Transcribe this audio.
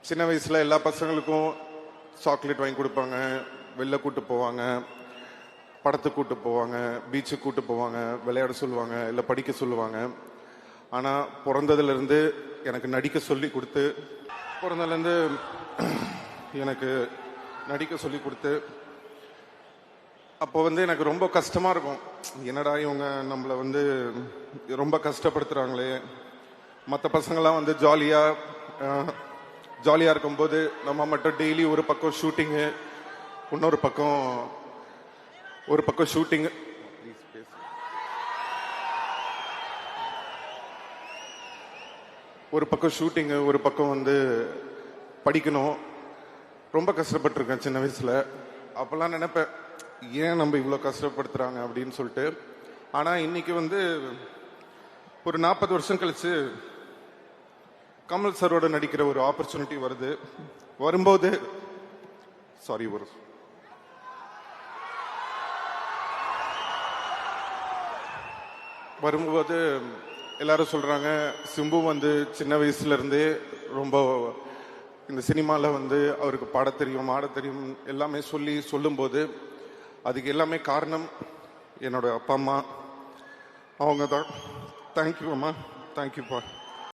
சின்ன வயசில் எல்லா பசங்களுக்கும் சாக்லேட் வாங்கி கொடுப்பாங்க, வெளில கூட்டு போவாங்க, படத்துக்கு கூட்டு போவாங்க, பீச்சுக்கு கூட்டு போவாங்க, விளையாட சொல்லுவாங்க, இல்லை படிக்க சொல்லுவாங்க. ஆனால் பிறந்ததுலேருந்து எனக்கு நடிக்க சொல்லி கொடுத்து பிறந்ததுலேருந்து எனக்கு நடிக்க சொல்லி கொடுத்து அப்போ வந்து எனக்கு ரொம்ப கஷ்டமாக இருக்கும். என்னடா இவங்க நம்மளை வந்து ரொம்ப கஷ்டப்படுத்துகிறாங்களே. மற்ற பசங்கள்லாம் வந்து ஜாலியாக இருக்கும்போது நம்ம மட்டும் டெய்லி ஒரு பக்கம் ஷூட்டிங்கு, இன்னொரு பக்கம் ஷூட்டிங்கு, ஒரு பக்கம் வந்து படிக்கணும். ரொம்ப கஷ்டப்பட்டிருக்கேன் சின்ன வயசில். அப்போல்லாம் நினைப்பேன், ஏன் நம்ம இவ்வளோ கஷ்டப்படுத்துகிறாங்க அப்படின்னு சொல்லிட்டு. ஆனால் இன்னைக்கு வந்து ஒரு 40 வருஷம் கழிச்சு கமல் சரோட நடிக்கிற ஒரு ஆப்பர்ச்சுனிட்டி வரும்போது எல்லாரும் சொல்றாங்க, சிம்பு வந்து சின்ன வயசுல இருந்தே ரொம்ப இந்த சினிமாவில் வந்து அவருக்கு பாட தெரியும், ஆட தெரியும் எல்லாமே சொல்லும்போது அதுக்கு எல்லாமே காரணம் என்னோட அப்பா அம்மா. அவங்க தான். தேங்க்யூ அம்மா, தேங்க்யூப்பா.